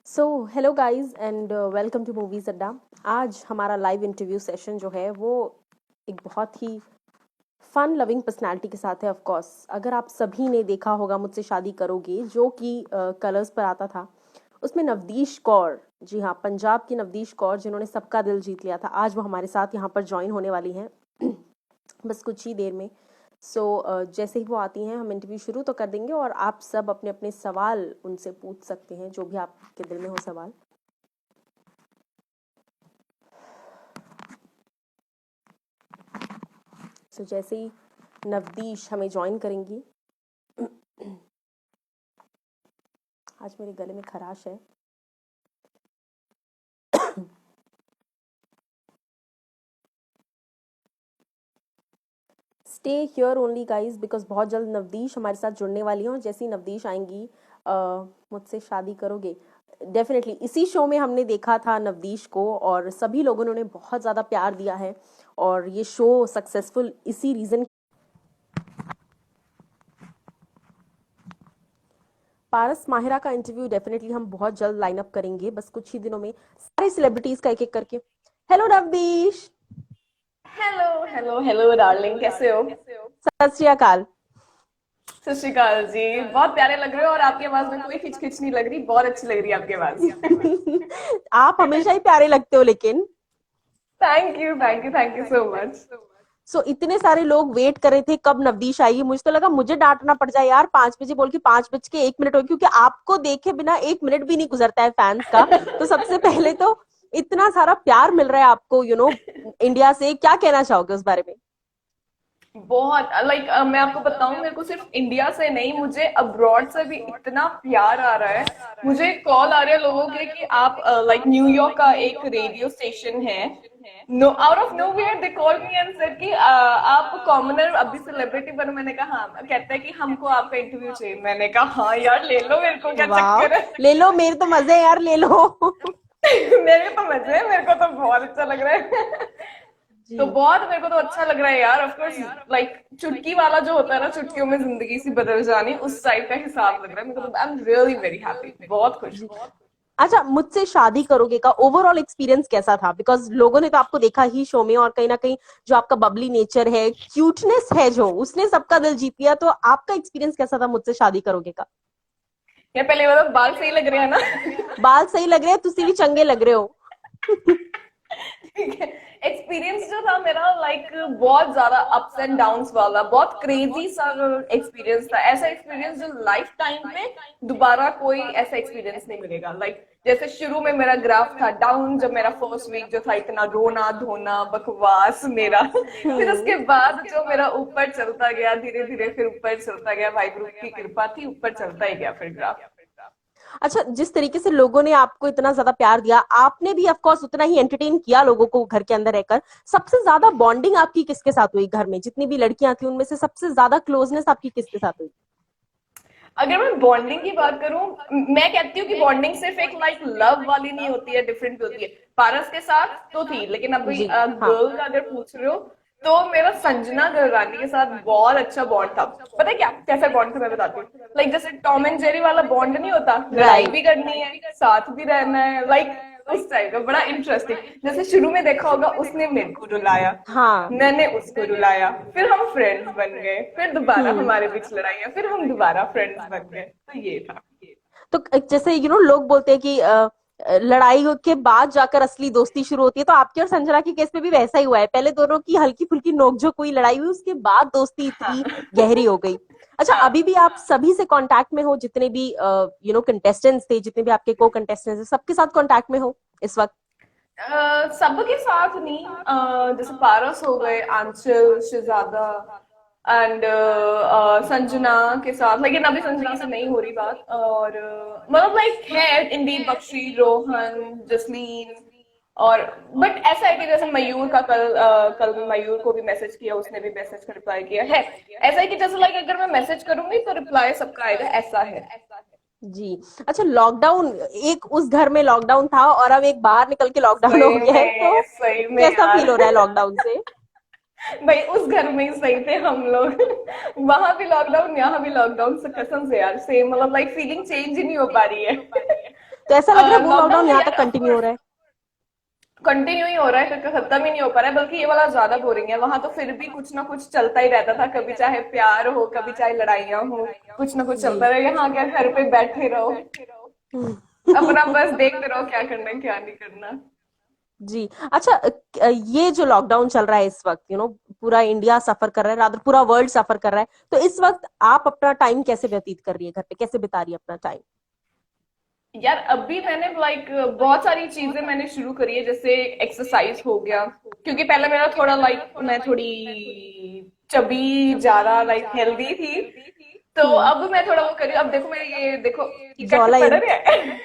So hello guys and welcome to movies Adda. आज हमारा live interview session जो है वो एक बहुत ही फन लविंग पर्सनालिटी के साथ है। ऑफ कोर्स अगर आप सभी ने देखा होगा मुझसे शादी करोगे जो कि कलर्स पर आता था, उसमें नवदीश कौर, जी हाँ, पंजाब की नवदीश कौर जिन्होंने सबका दिल जीत लिया था, आज वो हमारे साथ यहाँ पर ज्वाइन होने वाली हैं बस कुछ ही देर में। सो जैसे ही वो आती हैं हम इंटरव्यू शुरू तो कर देंगे और आप सब अपने अपने सवाल उनसे पूछ सकते हैं, जो भी आपके दिल में हो सवाल। सो जैसे ही नवदीश हमें ज्वाइन करेंगी, आज मेरे गले में खराश है। Stay here only guys, because बहुत जल्द नवदीश हमारे साथ जुड़ने वाली हैं और जैसे ही नवदीश आएंगी मुझसे शादी करोगे डेफिनेटली इसी शो में हमने देखा था नवदीश को और सभी लोगों ने उन्हें बहुत ज़्यादा प्यार दिया है और ये शो सक्सेसफुल इसी रीज़न। पारस माहिरा का इंटरव्यू डेफिनेटली हम बहुत जल्द लाइन अप करेंगे, बस कुछ ही दिनों में सारे सेलिब्रिटीज का एक एक करके। Hello Navdeesh. Hello hello hello darling, कैसे हो? सत श्री अकाल। सत श्री अकाल जी। बहुत प्यारे लग रहे हो और आपकी आवाज में कोई खिच खिच नहीं लग रही, बहुत अच्छी लग रही है आपकी आवाज। आप हमेशा ही प्यारे लगते हो लेकिन। Thank you thank you thank you so much. इतने सारे लोग वेट कर रहे थे कब नवदीश आएगी, मुझे तो लगा मुझे डांटना पड़ जाए यार, 5 बजे बोल के 5 बज के 1 मिनट हो, क्योंकि आपको देखे बिना 1 मिनट भी नहीं गुजरता है फैंस का। तो सबसे पहले तो इतना सारा प्यार मिल रहा है आपको, इंडिया से, क्या कहना चाहोगे उस बारे में? बहुत मैं आपको बताऊं, मेरे को सिर्फ इंडिया से नहीं, मुझे अब्रॉड से भी इतना प्यार आ रहा है। मुझे कॉल आ रहे हैं लोगों के कि आप न्यूयॉर्क का एक रेडियो स्टेशन है, no out of nowhere they call me and said कि आप कॉमनर अभी सेलिब्रिटी बनो। मैंने कहा हाँ। कहते हैं कि हमको आपका इंटरव्यू चाहिए। मैंने कहा हाँ यार ले लो, मेरे को क्या वाह, चक्कर है। ले लो, मेरे तो मजे हैं यार, ले लो। मेरे तो मजे है, मेरे को तो बहुत अच्छा लग रहा है। तो जी। बहुत मेरे को तो अच्छा लग रहा है यार। ऑफ कोर्स चुटकी वाला जो होता है ना, चुटकियों में जिंदगी सी बदल जानी, उस टाइप का हिसाब लग रहा है मेरे को। तो I am really very happy, बहुत खुश जी। हूँ। अच्छा, मुझसे शादी करोगे का ओवरऑल एक्सपीरियंस कैसा था? बिकॉज लोगों ने तो आपको देखा ही शो में, और कहीं ना कहीं जो आपका बबली नेचर है, क्यूटनेस है, जो उसने सबका दिल जीत लिया। तो आपका एक्सपीरियंस कैसा था मुझसे शादी करोगे का? या पहले मतलब बाल सही लग रहे हैं ना? बाल सही लग रहे हैं, तुसी भी चंगे लग रहे हो। ठीक है। एक्सपीरियंस जो था मेरा बहुत ज्यादा अप्स एंड डाउन्स वाला, बहुत क्रेजी सा एक्सपीरियंस था। ऐसा एक्सपीरियंस जो लाइफ टाइम में दोबारा कोई ऐसा एक्सपीरियंस नहीं मिलेगा। जैसे शुरू में मेरा ग्राफ था डाउन, जब मेरा फर्स्ट वीक जो था, इतना रोना धोना बकवास मेरा। फिर उसके बाद जो मेरा ऊपर चलता गया धीरे धीरे, फिर ऊपर चलता गया, वाहिगुरु की कृपा थी, ऊपर चलता ही गया फिर ग्राफ। अच्छा, जिस तरीके से लोगों ने आपको इतना ज्यादा प्यार दिया, आपने भी ऑफ कोर्स उतना ही एंटरटेन किया लोगों को घर के अंदर रहकर। सबसे ज्यादा बॉन्डिंग आपकी किसके साथ हुई घर में? जितनी भी लड़कियां थी उनमें से सबसे ज्यादा क्लोजनेस आपकी किसके साथ हुई? अगर मैं बॉन्डिंग की बात करूं, मैं कहती हूँ कि बॉन्डिंग सिर्फ एक लव वाली नहीं होती है, डिफरेंट भी होती है। पारस के साथ तो थी, लेकिन अभी जी हाँ। गर्ल का अगर पूछ रहे हो तो मेरा संजना गलरानी के साथ बहुत अच्छा बॉन्ड था। पता है क्या कैसा बॉन्ड था, मैं बताती हूँ। जैसे टॉम एंड जेरी वाला बॉन्ड नहीं होता, लड़ाई राइट। भी करनी है साथ भी रहना है, उस टाइप का बड़ा इंटरेस्टिंग। जैसे शुरू में देखा होगा, उसने मेरे को रुलाया, हाँ। मैंने उसको रुलाया, फिर हम फ्रेंड्स बन गए, फिर दोबारा हम्म। हमारे बीच लड़ाइयाँ, फिर हम दोबारा फ्रेंड्स बन गए। तो ये था। तो जैसे लोग बोलते हैं कि लड़ाई के बाद जाकर असली दोस्ती शुरू होती है, तो आपके और संजना के केस में भी वैसा ही हुआ है? पहले दोनों की हल्की फुल्की नोकझोंक हुई, लड़ाई हुई, उसके बाद दोस्ती इतनी हाँ गहरी हो गई। अच्छा, हाँ। अभी भी आप सभी से कांटेक्ट में हो? जितने भी कंटेस्टेंट्स थे, जितने भी आपके को कंटेस्टेंट्स थे, सबके साथ कांटेक्ट में हो इस वक्त? सबके साथ नहीं, जैसे पारस हो गए, आंचल, शहजादा एंड संजना के साथ, लेकिन अभी संजना से नहीं हो रही बात। और है इंदीप बख्शी, रोहन, जसलीन। और बट ऐसा है कि जैसे मयूर का कल मयूर को भी मैसेज किया, उसने भी मैसेज का रिप्लाई किया है। ऐसा है कि जैसे अगर मैं मैसेज करूंगी तो रिप्लाई सबका आएगा, ऐसा है। जी। अच्छा, लॉकडाउन, एक उस घर में लॉकडाउन था और अब एक बाहर निकल के लॉकडाउन हो गया है, तो सही में कैसा यार। फील हो रहा है लॉकडाउन से? भाई उस घर में ही सही थे हम लोग। वहां भी लॉकडाउन, यहाँ भी लॉकडाउन, से कसम से यार सेम, फीलिंग चेंज ही नहीं हो पा रही है। तो ऐसा लग रहा है वो लॉकडाउन लॉकडाउन यहाँ यार तक कंटिन्यू हो रहा है। कंटिन्यू ही हो रहा है, क्योंकि खत्म ही नहीं हो पा रहा है, बल्कि ये वाला ज्यादा बोरिंग है। वहां तो फिर भी कुछ ना कुछ चलता ही रहता था, कभी चाहे प्यार हो, कभी चाहे लड़ाइयाँ हो, कुछ ना कुछ जी। चलता रहे। यहाँ क्या, घर पे बैठे रहो, अपना बस देखते रहो क्या करना है क्या नहीं करना। जी। अच्छा, ये जो लॉकडाउन चल रहा है इस वक्त, पूरा इंडिया सफर कर रहा है, रादर पूरा वर्ल्ड सफर कर रहा है, तो इस वक्त आप अपना टाइम कैसे व्यतीत कर रही है, घर पे कैसे बिता रही है अपना टाइम? यार अभी मैंने बहुत सारी चीजें मैंने शुरू करी है, जैसे एक्सरसाइज हो गया, क्योंकि पहले मेरा थोड़ा मैं थोड़ी चबी ज्यादा हेल्दी थी। तो हम्म। अब मैं थोड़ा वो करी हूँ। अब देखो मेरे, ये देखो, ये कट पड़ जॉलाइन। रहे हैं।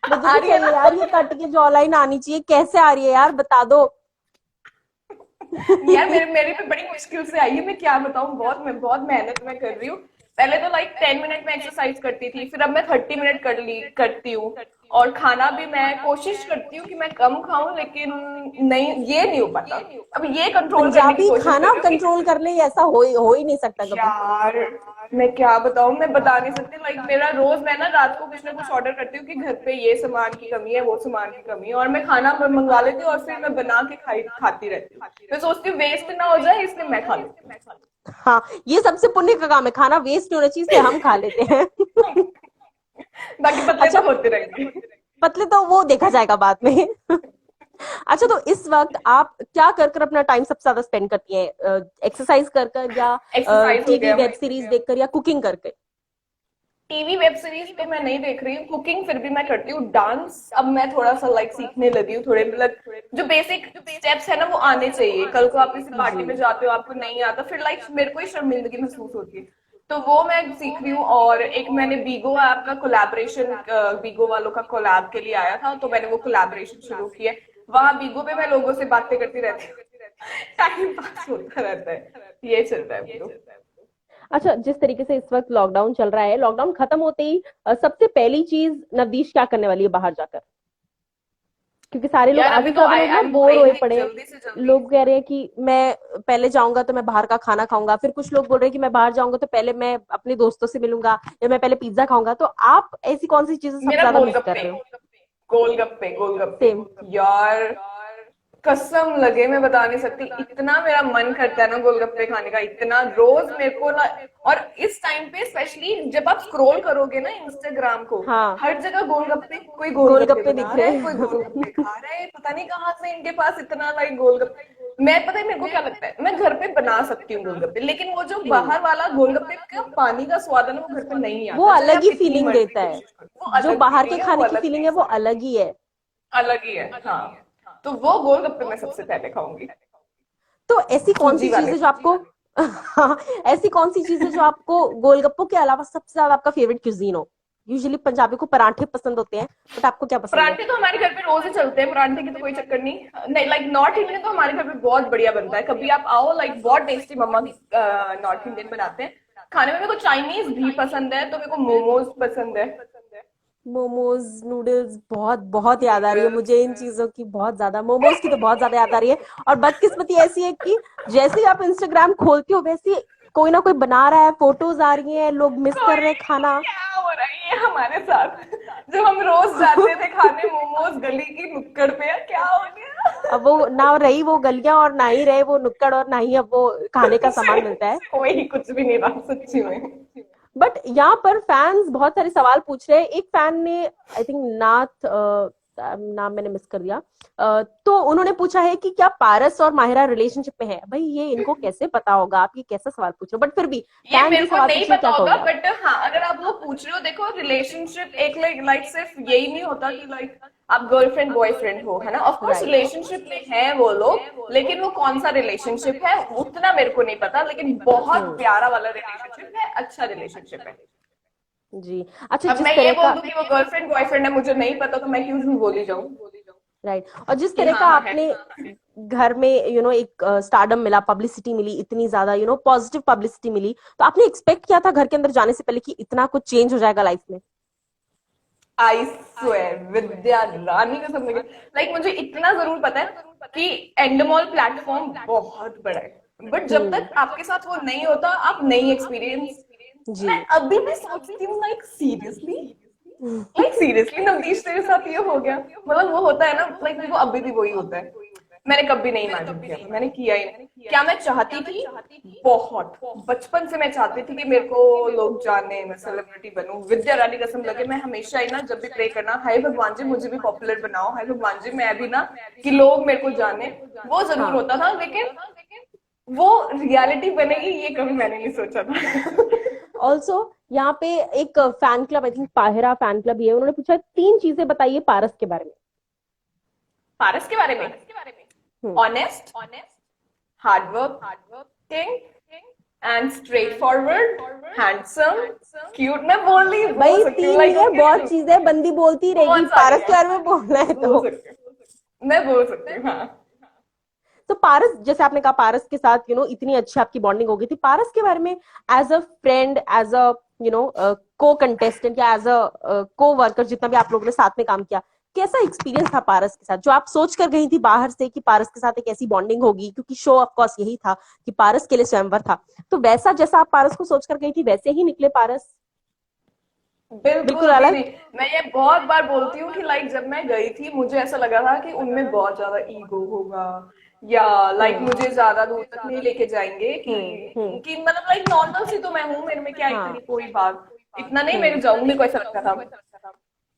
मुझे आ भी रही है चाहिए यार, ये ना। कट के जॉलाइन आनी चाहिए, कैसे आ रही है यार, बता दो। यार मेरे मेरे पे बड़ी मुश्किल से आई है, मैं क्या बताऊं, मैं बहुत मेहनत में कर रही हूँ। पहले तो 10 मिनट में एक्सरसाइज करती थी, फिर अब मैं 30 मिनट करती हूँ। और खाना भी मैं कोशिश करती हूँ कि मैं कम खाऊं, लेकिन नहीं, ये नहीं हो पाता। अब ये कंट्रोल करने की पंजाबी कोशिश कर खाना रही हूँ कि कंट्रोल कर ले, ऐसा हो ही नहीं सकता कभी। यार मैं क्या बताऊं, मैं बता नहीं सकती। मेरा रोज, मैं ना रात को कुछ ना कुछ ऑर्डर करती हूँ कि घर पे ये सामान की कमी है, वो सामान की कमी है, और मैं खाना मंगवा लेती हूँ और फिर मैं बना के खाती रहती हूँ। मैं सोचती हूँ वेस्ट ना हो जाए, इसलिए मैं खा लेती हूँ। हाँ, ये सबसे पुण्य का काम है, खाना वेस्ट नहीं होना चाहिए, इसलिए हम खा लेते हैं। बाकी पतले अच्छा, तो होते रहेंगे। पतले तो वो देखा जाएगा बाद में। अच्छा, तो इस वक्त आप क्या कर कर अपना टाइम सबसे ज्यादा स्पेंड करती हैं? एक्सरसाइज कर कर, या एक्सरसाइज हो टीवी गया, वेब सीरीज देखकर, या कुकिंग करके? टीवी वेब सीरीज तो मैं नहीं देख रही हूँ, कुकिंग फिर भी मैं करती हूँ। डांस अब मैं थोड़ा सा सीखने लगी हूँ, थोड़े जो बेसिक स्टेप्स है ना वो आने चाहिए। कल को आप किसी जी। पार्टी में जाते हो, आपको नहीं आता, फिर मेरे को ही शर्मिंदगी महसूस होती है। तो वो मैं सीख रही हूँ। और एक मैंने बीगो ऐप का कोलैबोरेशन, बीगो वालों का कोलैब के लिए आया था, तो मैंने वो कोलैबोरेशन शुरू किया। वहां बीगो पे मैं लोगों से बातें करती रहती हूँ। टाइम पास होता रहता है, ये चल रहा है अब तो। अच्छा, जिस तरीके से इस वक्त लॉकडाउन चल रहा है, लॉकडाउन खत्म होते ही सबसे पहली चीज नवदीश क्या करने वाली है बाहर जाकर? क्योंकि सारे लोग, यार आधे अभी से तो ज्यादा आई लोग ना आई बोर आई हुए थिंक पड़े हैं। जल्दी से जल्दी। लोग कह रहे हैं कि मैं पहले जाऊंगा तो मैं बाहर का खाना खाऊंगा, फिर कुछ लोग बोल रहे हैं कि मैं बाहर जाऊंगा तो पहले मैं अपने दोस्तों से मिलूंगा, या मैं पहले पिज्जा खाऊंगा। तो आप ऐसी कौन सी चीजें सबसे मेरा ज्यादा मिस कर गोलगप्पे, रहे हो? गोलगप्पे, गोलगप्पे। सेम। यार कसम लगे मैं बता नहीं सकती, इतना मेरा मन करता है ना गोलगप्पे खाने का, इतना रोज मेरे को ना। और इस टाइम पे स्पेशली जब आप स्क्रॉल करोगे ना इंस्टाग्राम को, हाँ, हर जगह गोलगप्पे, कोई गोलगप्पे गोलगप्पे बना दिख रहा रहे है, कोई गोलगप्पे हैं। खा रहा है, पता नहीं कहाँ से इनके पास इतना गोलगप्पे। मैं, पता है मेरे को क्या लगता है, मैं घर पे बना सकती हूँ गोलगप्पे, लेकिन वो जो हम्म। बाहर वाला गोलगप्पे का पानी का स्वाद है ना, वो घर पे नहीं वो आता, चाहे अलग आप ही कितनी फीलिंग मर्जी देता है। कोशिश करो, वो जो अलग बाहर के फीलिंग है, वो खाने की अलग फीलिंग है वो टेस्ट है, अलग ही है। अलग ही है। हाँ, तो वो गोलगप्पे मैं सबसे पहले खाऊंगी, तो ऐसी कौन सी सूजी चीज वाले। है जो आपको हाँ, ऐसी कौन सी चीज है जो आपको गोलगप्पों के अलावा सबसे ज्यादा आपका फेवरेट क्यूजीन हो? यूजुअली पंजाबी को पराठे पसंद होते हैं, बट आपको क्या पसंद है? परांठे तो हमारे घर पे रोज ही चलते हैं, परांठे की तो कोई चक्कर नहीं। नहीं, नॉर्थ इंडियन तो हमारे घर पे बहुत बढ़िया बनता है, कभी आप आओ, बहुत टेस्टी मम्मा की नॉर्थ इंडियन बनाते हैं। खाने में मेरे को चाइनीज भी पसंद है, तो मेरे को मोमोज पसंद है। मोमोज, नूडल्स, बहुत बहुत याद आ रही है नूडल्स। मुझे इन चीजों की, बहुत ज्यादा मोमोज की तो बहुत ज्यादा याद आ रही है। और बदकिस्मती ऐसी है कि जैसे ही आप इंस्टाग्राम खोलती हो, वैसे ही कोई ना कोई बना रहा है, फोटोज आ रही हैं, लोग मिस कर रहे हैं खाना। क्या हो रहा है ये हमारे साथ? जब हम रोज जाते थे खाने मोमोज गली की नुक्कड़ पे, क्या हो गया? अब वो ना रही वो गलियां, और ना ही रहे वो नुक्कड़, और ना ही अब वो खाने का सामान मिलता है। कोई कुछ भी नहीं रहा सच्ची में। बट यहाँ पर फैंस बहुत सारे सवाल पूछ रहे हैं। एक फैन ने, आई थिंक नाथ, नाम मैंने मिस कर दिया, तो उन्होंने पूछा है कि क्या पारस और माहिरा रिलेशनशिप में है? भाई ये इनको कैसे पता होगा, आप ये कैसा सवाल पूछ रहे हो? बट फिर भी ये फैन जो मेरे को सवाल नहीं पूछ रहे हैं, पता क्या होगा, कहोगे आप? बट हाँ, अगर आप वो पूछ रहे हो, देखो रिलेशनशिप एक सिर्फ यही नहीं होता कि आप गर्लफ्रेंड बॉयफ्रेंड हो, है ना। Of course right. रिलेशनशिप में है वो लोग, लेकिन वो कौन सा रिलेशनशिप है उतना मेरे को नहीं पता, लेकिन बहुत हम्म। प्यारा वाला रिलेशनशिप है, अच्छा रिलेशनशिप है। जी। अच्छा, अब जिस मैं ये तरह बोल का, दूं कि वो गर्लफ्रेंड बॉयफ्रेंड है, मुझे नहीं पता, तो मैं क्यों झूठ बोली जाऊं राइट, और जिस कि तरह का हाँ हाँ है। आपने घर में एक स्टारडम मिला, पब्लिसिटी मिली, इतनी ज्यादा पॉजिटिव पब्लिसिटी मिली, तो आपने एक्सपेक्ट किया था घर के अंदर जाने से पहले कि इतना कुछ चेंज हो जाएगा लाइफ में? आई स्वेयर, विद्या रानी का सब, मुझे इतना जरूर पता है कि एंडमॉल प्लेटफॉर्म बहुत बड़ा है, बट जब हम्म। तक आपके साथ वो नहीं होता, आप नहीं एक्सपीरियंस। जी। मैं अभी भी सोचती हूँ, सीरियसली लाइक सीरियसली नवदीश तेरे साथ ये हो गया? मतलब वो होता है ना, लाइक मेरे को अभी भी वही होता है। मैंने कभी नहीं इमेजिन किया था, मैंने किया ही नहीं। क्या मैं चाहती थी? बहुत, बचपन से मैं चाहती थी कि मेरे को लोग जाने, मैं सेलिब्रिटी बनूं। विद्या रानी कसम लगे, मैं हमेशा ही ना जब भी प्रे करना, हाय भगवान जी मुझे भी पॉपुलर बनाओ, हाय भगवान जी मैं भी ना कि लोग मेरे को जाने, वो जरूर हाँ। होता था। लेकिन वो रियलिटी बनेगी ये कभी मैंने नहीं सोचा था। ऑल्सो यहाँ पे एक फैन क्लब, आई थिंक पाहिरा फैन क्लब, ये उन्होंने पूछा 3 चीजें बताइए पारस के बारे पारस के बारे में? में। Honest, hardworking and straight forward, handsome, cute. मैं भाई बोल सकती हूँ 3 लाइक नहीं है, बहुत चीजें बंदी बोलती रहेगी, बहुत सारी पारस के बारे में बोलना है बोल तो। सकती हूँ, मैं बोल सकती हूँ, हाँ। तो पारस, जैसे आपने कहा पारस के साथ इतनी अच्छी आपकी बॉन्डिंग हो गई थी, पारस के बारे में as a friend, as a co contestant या एज अ को वर्कर, जितना भी आप लोगों ने साथ में काम किया, कैसा एक्सपीरियंस था पारस के साथ, जो आप सोच कर गई थी बाहर से कि पारस के साथ एक ऐसी बॉन्डिंग होगी, क्योंकि शो ऑफ कोर्स यही था कि पारस के लिए स्वयंवर था, तो वैसा जैसा आप पारस को सोच कर गई थी वैसे ही निकले पारस? बिल्कुल बिल्कुल भी अलग? नहीं। मैं ये बहुत बार बोलती हूँ कि लाइक जब मैं गई थी मुझे ऐसा लगा था कि उनमें बहुत ज्यादा ईगो होगा, या लाइक मुझे ज्यादा दूर तक नहीं लेके जाएंगे कि मतलब लाइक नॉर्मल सी तो मैं हूँ, मेरे में क्या इतनी हाँ। कोई बात, इतना नहीं मेरे जाऊँ, मेरे को ऐसा लगता था।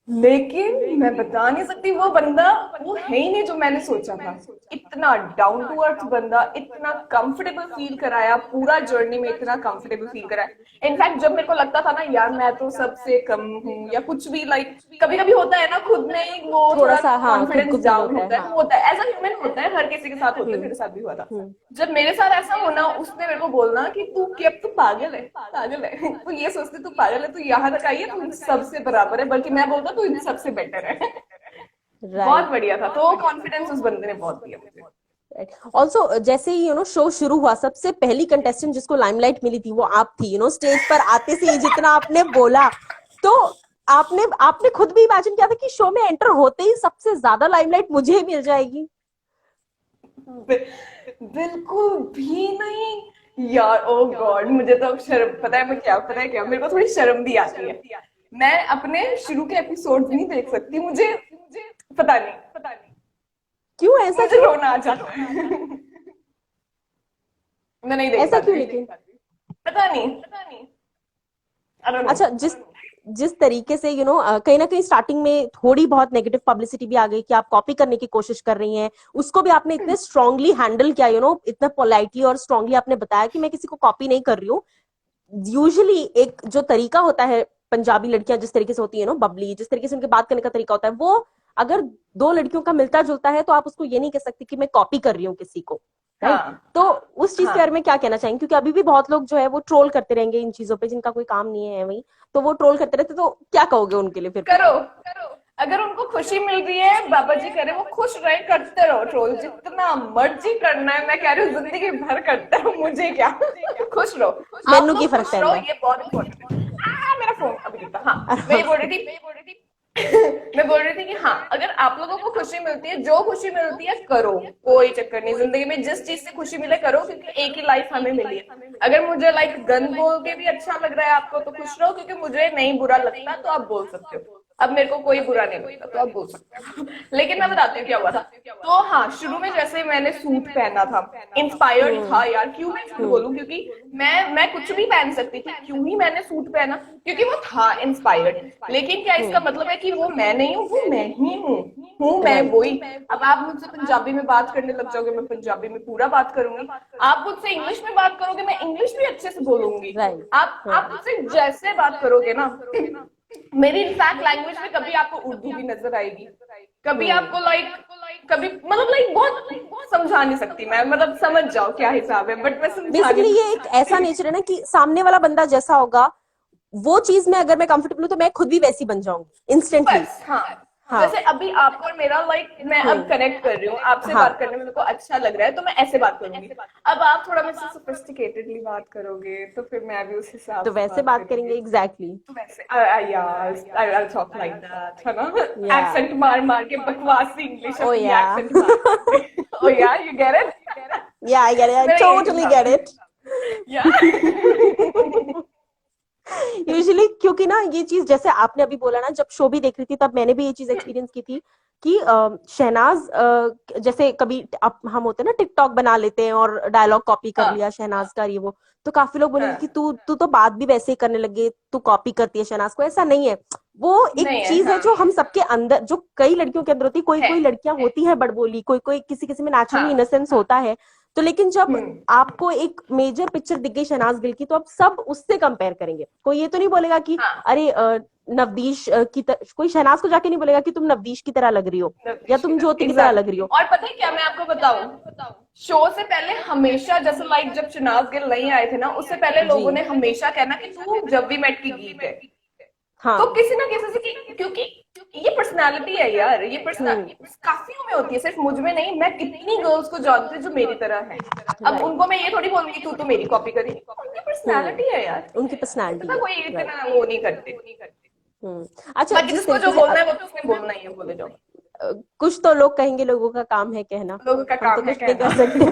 लेकिन मैं बता नहीं सकती, वो बंदा वो है ही नहीं जो मैंने सोचा था। इतना डाउन टू अर्थ बंदा, इतना कंफर्टेबल फील कराया, पूरा जर्नी में इतना कंफर्टेबल फील कराया। इनफैक्ट जब मेरे को लगता था ना यार मैं तो सबसे कम हूँ या कुछ भी, लाइक कभी कभी होता है ना खुद में ही वो थोड़ा थोड़ा सा, हाँ, खुद कॉन्फिडेंस को फील डाउन होता है, होता है, हाँ। होता है एज अ ह्यूमन, होता है हर किसी के साथ, होता है, मेरे साथ भी हुआ था। जब मेरे साथ ऐसा होना, उसने मेरे को बोलना कि तू कि अब तू पागल है, पागल है तू ये सोचती तू पागल है, तू यहाँ तक आई है, तू इन सबसे बराबर है, बल्कि मैं बोलता तू इन सबसे बेटर है। बहुत राइट। बढ़िया था, तो कॉन्फिडेंस उस बंदे ने बहुत दिया मुझे। ऑल्सो जैसे ही शो शुरू हुआ, सबसे पहली कंटेस्टेंट जिसको लाइमलाइट मिली थी वो आप थी। स्टेज पर आते से ही जितना आपने बोला, तो आपने आपने खुद भी इमेजिन किया था कि शो में एंटर होते ही सबसे ज्यादा लाइमलाइट मुझे ही मिल जाएगी? बिल्कुल भी नहीं यार, ओ गॉड, मुझे तो अब शर्म, पता है मैं क्या, पता है क्या, मेरे को थोड़ी शर्म भी आती है। मैं अपने शुरू के एपिसोड नहीं देख सकती, मुझे पता नहीं, क्यों, ऐसा मुझे क्यों? रोना आ जाता है। मैं नहीं देख ऐसा क्यों पाती, लेकिन? पता नहीं, आई डोंट नो। अच्छा, जिस जिस तरीके से कहीं ना कहीं स्टार्टिंग में थोड़ी बहुत नेगेटिव पब्लिसिटी भी आ गई कि आप कॉपी करने की कोशिश कर रही हैं, उसको भी आपने इतने स्ट्रांगली हैंडल किया, इतना पोलाइटली और स्ट्रांगली आपने बताया कि मैं किसी को कॉपी नहीं कर रही हूँ। यूजुअली एक जो तरीका होता है, पंजाबी लड़कियां जिस तरीके से होती है बबली, जिस तरीके से उनके बात करने का तरीका होता है, वो अगर 2 लड़कियों का मिलता जुलता है तो आप उसको ये नहीं कह सकते कि मैं कॉपी कर रही हूँ किसी को, राइट? हाँ, तो उस चीज के बारे में क्या कहना चाहेंगे, क्योंकि अभी भी बहुत लोग जो है वो ट्रोल करते रहेंगे इन चीजों पे, जिनका कोई काम नहीं है वही, तो वो ट्रोल करते रहते, तो क्या कहोगे उनके लिए फिर? करो, अगर उनको खुशी मिल रही है, बाबा जी करे वो खुश रहे, करते रहो ट्रोल, जितना मर्जी करना है, मैं कह रही हूँ जिंदगी भर करते रहो, मुझे क्या। खुश रहो, आप मेनू की लोग फर्क खुश रहो, पैंदा ये बहुत इम्पोर्टेंट है। मेरा फोन अभी गिरता, हाँ मैं ये आराम बोल से। रही थी मैं बोल रही थी कि हाँ, अगर आप लोगों को खुशी मिलती है, जो खुशी मिलती है करो, कोई चक्कर नहीं, जिंदगी में जिस चीज से खुशी मिले करो, क्योंकि एक ही लाइफ हमें मिली है। अगर मुझे लाइक गन बोल के भी अच्छा लग रहा है आपको तो खुश रहो, क्योंकि मुझे नहीं बुरा लगता तो आप बोल सकते हो। अब मेरे को कोई बुरा नहीं लगता तो आप बोल सकते हो। लेकिन मैं बताती हूँ क्या हुआ था। तो हाँ, शुरू में जैसे मैंने सूट पहना था, इंस्पायर्ड था यार, क्यों मैं झूठ बोलूं, क्योंकि मैं कुछ भी पहन सकती थी, क्यों ही मैंने सूट पहना, क्योंकि वो था इंस्पायर्ड। लेकिन क्या इसका मतलब है कि वो मैं नहीं हूँ, वो मैं ही हूँ मैं राइट। वही। अब आप मुझसे पंजाबी में बात करने लग जाओगे, मैं पंजाबी में पूरा बात करूंगी। आप मुझसे इंग्लिश में बात करोगे, मैं इंग्लिश भी अच्छे से बोलूंगी। राइट। आप मुझसे जैसे बात करोगे ना, मेरी इनफैक्ट लैंग्वेज में कभी आपको उर्दू भी नजर आएगी, कभी आपको लाइक, कभी मतलब लाइक बहुत समझा नहीं सकती मैं, मतलब समझ जाओ क्या हिसाब है, बट मैं समझा नहीं बेसिकली ये एक ऐसा सकती। नेचर है ना कि सामने वाला बंदा जैसा होगा, वो चीज में अगर मैं कंफर्टेबल हूँ तो मैं खुद भी वैसी बन जाऊंगी इंस्टेंटली। बस हाँ, हाँ। जैसे अभी आपको और मेरा लाइक, मैं अब कनेक्ट कर रही हूँ, आपसे हाँ। बात करने में मेरे को अच्छा लग रहा है तो मैं ऐसे बात करूंगी। अब आप थोड़ा मेरे से सोफिस्टिकेटेडली बात करोगे तो फिर मैं भी उस हिसाब तो से वैसे बात बात करेंगे, करूंगी। एग्जैक्टली। तो वैसे I'll talk like that, है ना, या। एक्सेंट मार मार के बकवासी इंग्लिश ओ अपनी या। एक्सेंट मार के। ओ यार, यू गेट इट। या, आई गेट इट, आई मेरा यही टोटली हिसाब गेट है इट। यार। यूजुअली क्योंकि ना ये चीज जैसे आपने अभी बोला ना, जब शो भी देख रही थी तब मैंने भी ये चीज एक्सपीरियंस की थी कि शहनाज जैसे कभी अब हम होते हैं ना टिकटॉक बना लेते हैं और डायलॉग कॉपी कर लिया हाँ शहनाज का ये वो, तो काफी लोग बोलेंगे कि हाँ तू तू तो बात भी वैसे ही करने लगे, तू कॉपी करती है शहनाज को। ऐसा नहीं है, वो एक नहीं है, चीज है हाँ जो हम सबके अंदर, जो कई लड़कियों के अंदर होती है। कोई है, कोई लड़कियां होती है बड़बोली, कोई कोई किसी किसी में नेचुरली हाँ इनोसेंस होता है। तो लेकिन जब हम्म आपको एक मेजर पिक्चर दिख गई शहनाज गिल की, तो आप सब उससे कंपेयर करेंगे। कोई ये तो नहीं बोलेगा कि हाँ अरे नवदीश कोई शहनाज को जाके नहीं बोलेगा कि तुम नवदीश की तरह लग रही हो या नवनीत तुम ज्योति की तरह लग रही एग्जैक्टली। हो। और पता है क्या मैं आपको बताऊं, शो से पहले हमेशा जैसे लाइक जब शहनाज गिल नहीं आए थे ना, उससे पहले जी लोगों ने हमेशा कहना कि तू जब वी मेट की गीत है। तो हाँ। किसी ना किसी से क्योंकि ये पर्सनालिटी है यार, ये हम्म। पर्सनालिटी काफियों में होती है, सिर्फ मुझ में नहीं। मैं कितनी गर्ल्स को जानती हूँ जो मेरी तरह है। अब राइट। उनको मैं ये थोड़ी बोलूंगी तू तो मेरी कॉपी करी, उनकी पर्सनालिटी है यार। उनकी पर्सनालिटी पता है। कोई राइट। इतना वो नहीं करते। अच्छा, बाकी जिस जिसको तरीके जो से बोलना है वो तो उसने बोलना ही है, बोले जाओ। कुछ तो लोग कहेंगे, लोगों का काम है कहना, लोगों का हम तो काम है कुछ नहीं कहना। कर सकते।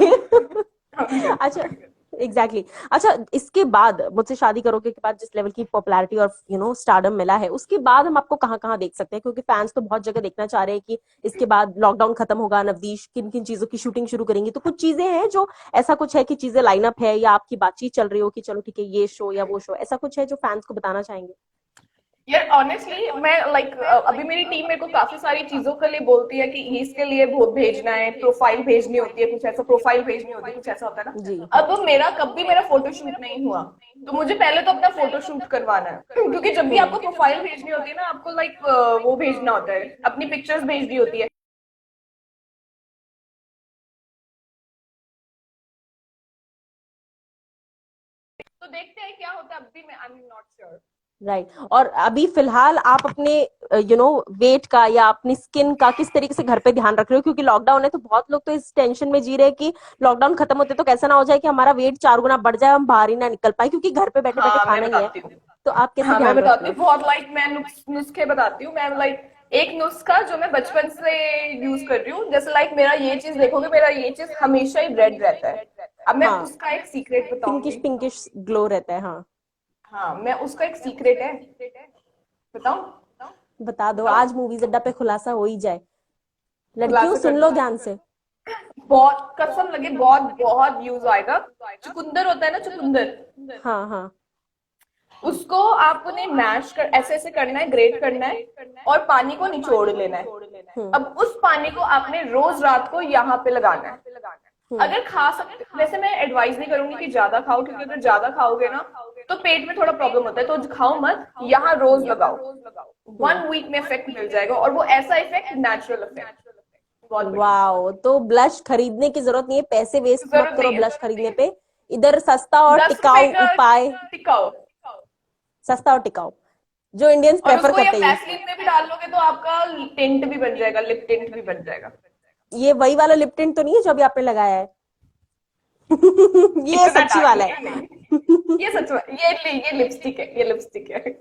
हम नहीं कर अच्छा, सकते। Exactly exactly. अच्छा, इसके बाद मुझसे शादी करोगे के बाद जिस लेवल की पॉपुलैरिटी और स्टारडम मिला है, उसके बाद हम आपको कहाँ कहाँ देख सकते हैं? क्योंकि फैंस तो बहुत जगह देखना चाह रहे हैं कि इसके बाद लॉकडाउन खत्म होगा, नवदीश किन किन चीजों की शूटिंग शुरू करेंगी। तो कुछ चीजें हैं जो, ऐसा कुछ है कि चीजें लाइनअप है या आपकी बातचीत चल रही हो कि चलो ठीक है ये शो या वो शो, ऐसा कुछ है जो फैंस को बताना चाहेंगे? यार ऑनेस्टली मैं लाइक अभी मेरी टीम मेरे को काफी सारी चीजों के लिए बोलती है कि इसके लिए वो भेजना है, प्रोफाइल भेजनी होती है, कुछ ऐसा प्रोफाइल भेजनी होती है, कुछ ऐसा होता है जी। ना। अब मेरा कभी मेरा फोटोशूट नहीं हुआ, तो मुझे पहले तो अपना फोटोशूट करवाना है। क्योंकि जब भी आपको प्रोफाइल भेजनी होती है ना, आपको लाइक वो भेजना होता है, अपनी पिक्चर्स भेजनी होती है। तो देखते हैं क्या होता है, अभी मैं I am not sure. Right और अभी फिलहाल आप अपने वेट का या अपनी स्किन का किस तरीके से घर पे ध्यान रख रहे हो? क्योंकि लॉकडाउन है तो बहुत लोग तो इस टेंशन में जी रहे हैं कि लॉकडाउन खत्म होते तो कैसा ना हो जाए कि हमारा वेट 4 गुना बढ़ जाए, हम बाहर ही ना निकल पाए, क्योंकि घर पे बैठे बैठे हाँ मैं खाना ही है। बताती हूँ। तो आप कैसे हाँ मैं ध्यान रखते बताती हो? हूँ बहुत, लाइक मैं नुस्खे बताती हूँ। मैं लाइक एक नुस्खा जो मैं बचपन से यूज कर रही हूँ, जैसे लाइक मेरा ये चीज देखोगे, मेरा ये चीज हमेशा ही रेड रहता है। अब मैं हाँ, उसका एक सीक्रेट पिंकिश बताऊंगी। पिंकिश ग्लो रहता है, हाँ। हाँ मैं उसका एक सीक्रेट है, बताऊं? बता दो, बताऊं? आज मूवीज अड्डा पे खुलासा हो ही जाए। लड़कियों खुलासा कर सुन लो दूं? ध्यान से। बहुत कसम लगे, बहुत बहुत व्यूज आएगा। चुकंदर होता है ना, चुकंदर, हाँ हाँ। उसको आपने मैश कर ऐसे ऐसे करना है, ग्रेट करना है, और पानी को निचोड़ लेना है। अब उस पानी को आपने रोज रात को यहाँ पे लगाना है। अगर खा सकते, वैसे मैं एडवाइस नहीं करूंगी कि ज्यादा खाओ, क्योंकि अगर ज्यादा खाओगे ना तो पेट में थोड़ा प्रॉब्लम होता है, तो खाओ मत, यहाँ रोज लगाओ। 1 वीक में इफेक्ट मिल जाएगा, और वो ऐसा इफेक्ट नेचुरल इफेक्ट, बहुत बढ़िया। वाओ, तो ब्लश खरीदने की जरूरत नहीं है, पैसे वेस्ट मत जरूरत करो नहीं ब्लश है। खरीदने पे। इधर सस्ता और 10 रुपए टिकाऊ का उपाय, टिकाओ। सस्ता और टिकाऊ, जो इंडियंस और प्रेफर उसको ये करते हैं। वैसलीन में भी डाल लोगे तो आपका टिंट भी बन जाएगा, लिप टिंट भी बन जाएगा। ये वही वाला लिप टिंट तो नहीं है जो अभी आपने लगाया है? ये इतना सच्ची डार्क वाला नहीं है, है। नहीं। ये सच में, ये लिपस्टिक है, ये लिपस्टिक है।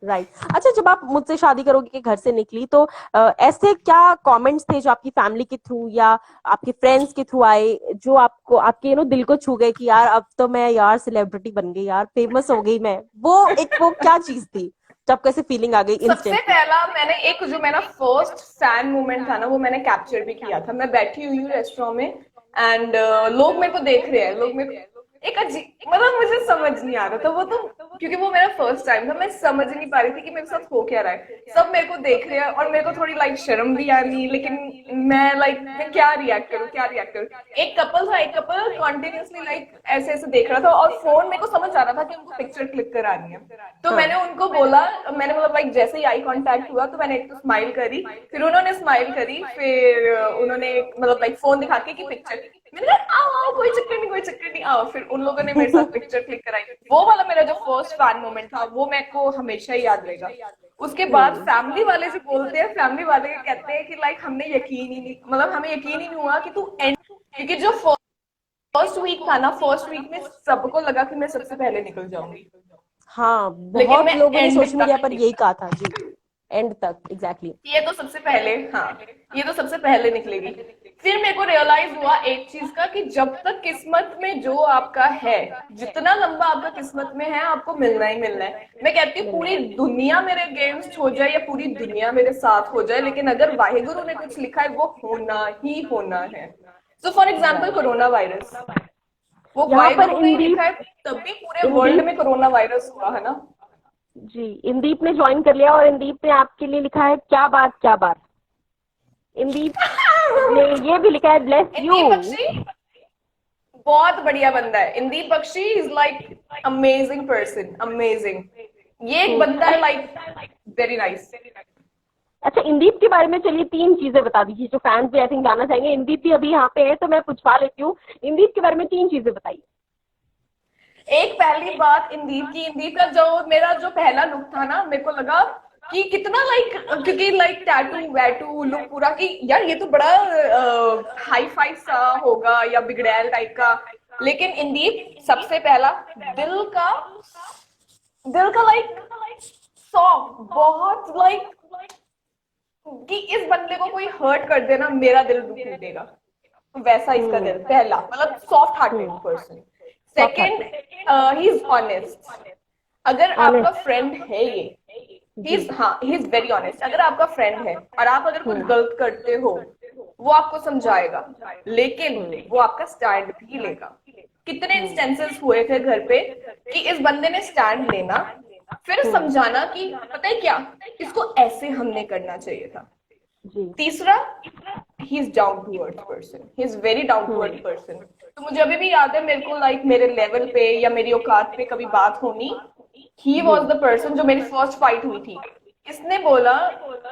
राइट। अच्छा, जब आप मुझसे शादी करोगे के घर से निकली तो ऐसे क्या कमेंट्स थे जो आपकी फैमिली के थ्रू या आपके फ्रेंड्स के थ्रू आए, जो आपको आपके दिल को छू गए कि यार अब तो मैं यार सेलिब्रिटी बन गई, यार फेमस हो गई मैं? वो क्या चीज थी, जब कैसे फीलिंग आ गई सबसे इंस्टेंट? पहला मैंने एक जो मेरा फर्स्ट फैन मोमेंट था ना, वो मैंने कैप्चर भी किया था। मैं बैठी हुई हूँ रेस्टोरेंट में, एंड लोग मेरे को देख रहे हैं, लोग मेरे को एक अजीब, मतलब मुझे समझ नहीं आ रहा था वो तो, क्योंकि वो मेरा फर्स्ट टाइम था, मैं समझ नहीं पा रही थी कि मेरे साथ हो क्या रहा है। सब मेरे को देख रहे हैं और मेरे को थोड़ी लाइक शर्म भी आ रही, लेकिन मैं लाइक मैं क्या रिएक्ट करूँ, क्या रिएक्ट करूँ। एक कपल था, एक कपल कंटिन्यूअसली लाइक ऐसे ऐसे देख रहा था, और फोन मेरे को समझ आ रहा था कि उनको पिक्चर क्लिक करानी है। तो हाँ। मैंने उनको बोला, मैंने मतलब लाइक जैसे ही आई कांटेक्ट हुआ तो मैंने एक तो स्माइल करी, फिर उन्होंने स्माइल करी, फिर उन्होंने मतलब लाइक फोन दिखा के कि पिक्चर। मैंने कहा आओ आओ, कोई चक्कर नहीं, कोई चक्कर नहीं, आओ। फिर उन लोगों ने मेरे साथ पिक्चर क्लिक कराई। वो वाला मेरा जो फर्स्ट फैन मोमेंट था, वो मेरे को हमेशा ही याद रहेगा। उसके बाद फैमिली वाले जो बोलते हैं, फैमिली वाले कहते हैं कि लाइक हमने यकीन ही नहीं, मतलब हमें यकीन ही नहीं हुआ कि तू एंड, क्योंकि जो फर्स्ट वीक था ना, फर्स्ट वीक में सबको लगा कि मैं सबसे पहले निकल जाऊंगी, हाँ, लेकिन बहुत मैं लोगों ने एंड सोशल मीडिया तक पर यही निकला। कहा था जी, एंड तक, एग्जैक्टली। ये तो सबसे पहले, हाँ, ये तो सबसे पहले निकलेगी। फिर मेरे को रियलाइज हुआ एक चीज का कि जब तक किस्मत में जो आपका है, जितना लंबा आपका किस्मत में है, आपको मिलना ही मिलना है। मैं कहती हूँ पूरी दुनिया मेरे अगेंस्ट हो जाए या पूरी दुनिया मेरे साथ हो जाए, लेकिन अगर वाहिगुरु ने कुछ लिखा है वो होना ही होना है। So for example corona virus, वो यहाँ पर वाहिगुरु ने ही लिखा है, तभी पूरे वर्ल्ड में कोरोना वायरस हुआ है ना। जी, इंदीप ने ज्वाइन कर लिया और इंदीप ने आपके लिए लिखा है क्या बात क्या बात। इंदीप ने ये भी लिखा है ब्लेस यू। इंदीप बख्शी बहुत बढ़िया बंदा है। Indeep Bakshi is like amazing person, amazing. ये एक बंदा है लाइक वेरी नाइस। अच्छा, इंदीप के बारे में चलिए 3 चीजें बता दीजिए जो फैंस भी आई थिंक जानना चाहेंगे। इंदीप भी अभी यहाँ पे है तो मैं पूछवा लेती हूँ, इंदीप के बारे में 3 चीजें बताइए। एक पहली बात इंदीप की, इंदीप का जो मेरा जो पहला लुक था ना, मेरे को लगा कि कितना लाइक, क्योंकि लाइक टैटू वैटू लुक पूरा कि यार ये तो बड़ा हाई फाई सा होगा या बिगड़ैल टाइप का, लेकिन इंदीप सबसे पहला दिल का लाइक सॉफ्ट, बहुत लाइक कि इस बंदे को कोई हर्ट कर देना मेरा दिल दुख टूटेगा, वैसा इसका दिल। पहला मतलब soft hearted person. Second, he is honest. अगर आपका फ्रेंड है ये, ही इज वेरी ऑनेस्ट। अगर आपका फ्रेंड है और आप अगर कुछ गलत करते हो, वो आपको समझाएगा, लेकिन वो आपका स्टैंड भी लेगा। कितने इंस्टेंसेस हुए थे घर पे कि इस बंदे ने स्टैंड लेना, फिर समझाना कि पता है क्या, इसको ऐसे हमने करना चाहिए था। तीसरा, he is down to earth person, he is very down to earth person. तो मुझे अभी भी याद है, मेरे को लाइक मेरे लेवल पे या मेरी औकात पे कभी बात होनी, ही वॉज द पर्सन जो मेरी फर्स्ट फाइट हुई थी। इसने बोला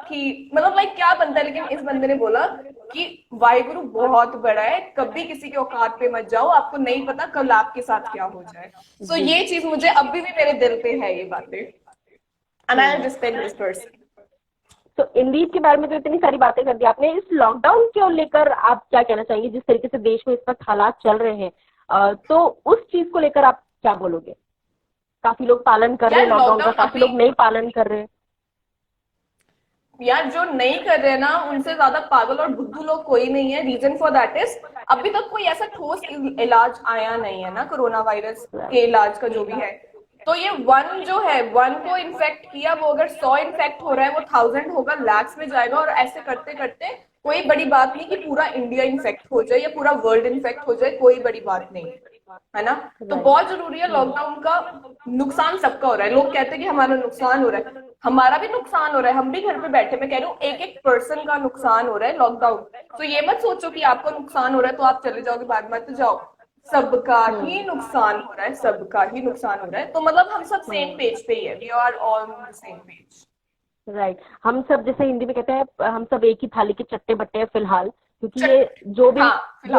कि मतलब लाइक क्या बनता है, लेकिन इस बंदे ने बोला कि वाहिगुरु बहुत बड़ा है, कभी किसी के औकात पे मत जाओ, आपको नहीं पता कल आपके साथ क्या हो जाए। सो ये चीज मुझे अभी भी मेरे दिल पे है, ये बातें, and I respect this person. तो इंदीप के बारे में तो इतनी सारी बातें कर दी आपने, इस लॉकडाउन को लेकर आप क्या कहना चाहेंगे? जिस तरीके से देश में इस वक्त हालात चल रहे हैं, तो उस चीज को लेकर आप क्या बोलोगे? काफी लोग पालन कर रहे हैं लॉकडाउन का, काफी लोग नहीं पालन कर रहे हैं। यार जो नहीं कर रहे ना, उनसे ज्यादा पागल और बुद्धू लोग कोई नहीं है। रीजन फॉर दैट इज, अभी तक कोई ऐसा ठोस इलाज आया नहीं है ना कोरोना वायरस के इलाज का जो भी है। तो ये वन जो है, वन को इन्फेक्ट किया, वो अगर 100 इन्फेक्ट हो रहा है, वो 1000 होगा, लैक्स में जाएगा, और ऐसे करते करते कोई बड़ी बात नहीं कि पूरा इंडिया इन्फेक्ट हो जाए या पूरा वर्ल्ड इन्फेक्ट हो जाए, कोई बड़ी बात नहीं है ना। तो बहुत जरूरी है। लॉकडाउन का नुकसान सबका हो रहा है। लोग कहते हैं कि हमारा नुकसान हो रहा है, हमारा भी नुकसान हो रहा है, हम भी घर पे बैठे, मैं कह रही हूँ एक एक पर्सन का नुकसान हो रहा है लॉकडाउन। तो ये मत सोचो कि आपको नुकसान हो रहा है तो आप चले जाओगे, बाद में तो जाओ, सबका ही नुकसान हो रहा है, सबका ही नुकसान हो रहा है। तो मतलब हम सब सेम पेज पे ही है, we are all on the same page. Right, हम सब जैसे हिंदी में कहते हैं, हम सब एक ही थाली के चट्टे बट्टे हैं फिलहाल, क्योंकि ये जो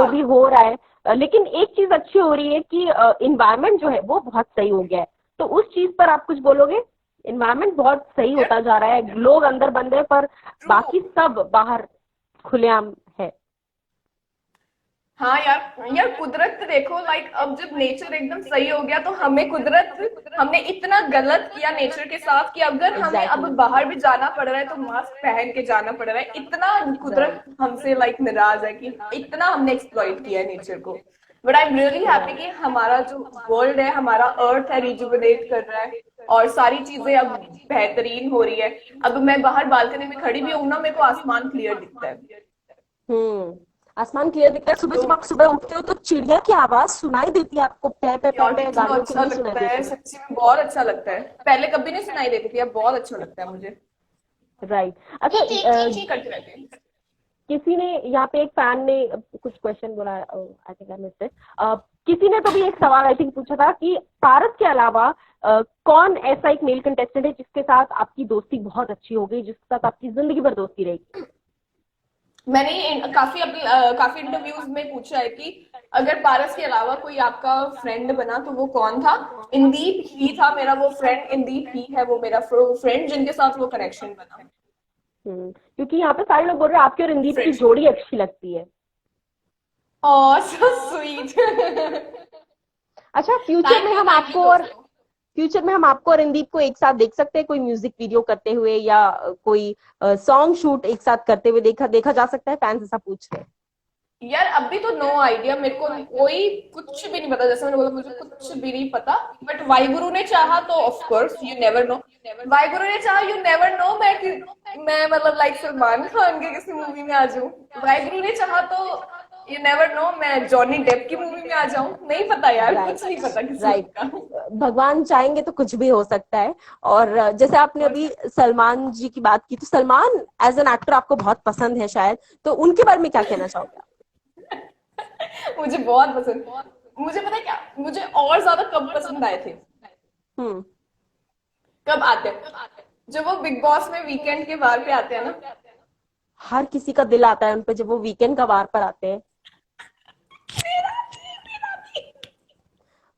भी हो रहा है। लेकिन एक चीज अच्छी हो रही है कि इन्वायरमेंट जो है वो बहुत सही हो गया है। तो उस चीज पर आप कुछ बोलोगे? इन्वायरमेंट बहुत सही होता जा रहा है, लोग अंदर बंद है पर बाकी सब बाहर खुलेआम है। हाँ यार कुदरत देखो, लाइक अब जब नेचर एकदम सही हो गया, तो हमने इतना गलत किया नेचर के साथ कि अगर हमें अब बाहर भी जाना पड़ रहा है तो मास्क पहन के जाना पड़ रहा है। इतना कुदरत हमसे लाइक नाराज है कि इतना हमने एक्सप्लॉइट किया है नेचर को। But I am really happy कि हमारा जो वर्ल्ड है, हमारा अर्थ है, रिजुविनेट कर रहा है और सारी चीजें अब बेहतरीन हो रही है। अब मैं बाहर बालकनी में खड़ी भी हूँ ना, मेरे को आसमान क्लियर दिखता है। आसमान क्लियर दिखता है। सुबह जब आप सुबह उठते हो तो चिड़िया की आवाज सुनाई देती है आपको? अच्छा लगता है, सच्ची में बहुत अच्छा लगता है। पहले कभी नहीं सुनाई देती थी, अब बहुत अच्छा लगता है मुझे। राइट। अच्छा, किसी ने यहाँ पे, एक फैन ने कुछ क्वेश्चन बोला, I think I missed it. किसी ने तो भी एक सवाल आई थिंक पूछा था कि पारस के अलावा कौन ऐसा एक मेल कंटेस्टेंट है जिसके साथ आपकी दोस्ती बहुत अच्छी हो गई, जिसके साथ आपकी जिंदगी भर दोस्ती रहेगी? मैंने काफी इंटरव्यूज में पूछा है कि अगर पारस के अलावा कोई आपका फ्रेंड बना तो वो कौन था। इंदीप ही था मेरा वो फ्रेंड, इंदीप ही है वो मेरा फ्रेंड जिनके साथ वो कनेक्शन बना। क्योंकि यहाँ पे सारे लोग बोल रहे हैं आपकी और इंदीप की जोड़ी अच्छी लगती है। ओह सो स्वीट। अच्छा, फ्यूचर में हम आपको और इंदीप को एक साथ देख सकते हैं, कोई म्यूजिक वीडियो करते हुए या कोई सॉन्ग शूट एक साथ करते हुए देखा जा सकता है? फैंस ऐसा पूछ रहे हैं। यार अभी तो नो आइडिया, मेरे को कोई कुछ भी नहीं पता, जैसे मैंने बोला मुझे कुछ भी नहीं पता। बट वाहिगुरु ने चाहा तो of course you never know, Waheguru ने चाहा यू नेवर नो, मैं मतलब लाइक सलमान खान के किसी मूवी में आ जाऊं। वाहिगुरु ने चाहा तो यू नेवर नो मैं जॉनी डेप की मूवी में आ जाऊं, नहीं पता यार, राइट, कुछ नहीं पता किस्मत राइट। का। भगवान चाहेंगे तो कुछ भी हो सकता है। और जैसे आपने और अभी सलमान जी की बात की, तो सलमान एज एन एक्टर आपको बहुत पसंद है शायद, तो उनके बारे में क्या कहना चाहोगे आप? मुझे बहुत पसंद, मुझे पता है क्या, मुझे और ज्यादा कब पसंद आए थे, हम्म। कब आते हैं जब वो बिग बॉस में वीकेंड के बार पे आते हैं ना। हर किसी का दिल आता है उन पे जब वो वीकेंड का वार पर आते हैं।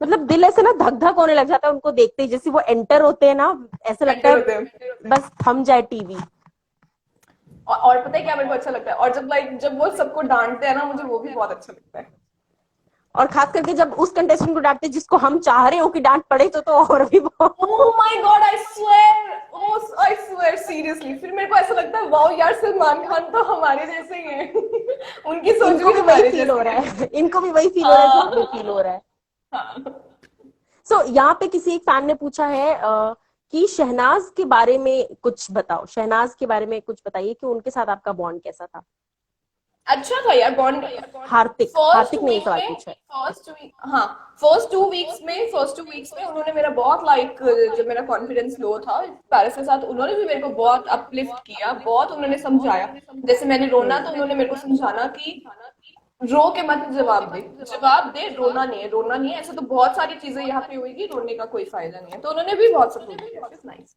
मतलब दिल ऐसे ना धक धक होने लग जाता है उनको देखते ही, जैसे वो एंटर होते हैं ना, ऐसा लगता एंटर है होते हैं। बस थम जाए टीवी। और पता है क्या मेरे को अच्छा लगता है, और जब लाइक जब वो सबको डांटते हैं ना, मुझे वो भी बहुत अच्छा लगता है। और खास करके जब उस कंटेस्टेंट को डांटते हैं जिसको हम चाह रहे हो कि डांट पड़े, तो और भी oh my God, I swear, oh I swear seriously, फिर मेरे को ऐसा लगता है वाओ यार, सलमान खान तो हमारे जैसे ही हैं। उनकी सोच इनको भी भी वही हमारे फील हो जैसी रहा है। है, इनको भी वही फील हो रहा है जो हमें हाँ फील हो रहा है। हाँ। सो यहाँ पे किसी एक फैन ने पूछा है कि शहनाज के बारे में कुछ बताओ, शहनाज के बारे में कुछ बताइए कि उनके साथ आपका बॉन्ड कैसा था। अच्छा था यार बॉन्ड। हार्दिक फर्स्ट हार्दिक ने ये वीक सवाल में, पूछा है। फर्स्ट वीक, हाँ, फर्स्ट टू वीक्स में उन्होंने मेरा बहुत लाइक, जब मेरा कॉन्फिडेंस लो था पैरिस के साथ, उन्होंने भी मेरे को बहुत अपलिफ्ट किया, बहुत उन्होंने समझाया। जैसे मैंने रोना तो उन्होंने मेरे को समझाना कि रो के मत, जवाब दे, जवाब दे, रोना नहीं है, रोना नहीं है, ऐसे तो बहुत सारी चीजें यहाँ पे हुई, रोने का कोई फायदा नहीं है, तो उन्होंने भी बहुत सपोर्ट किया, नाइस।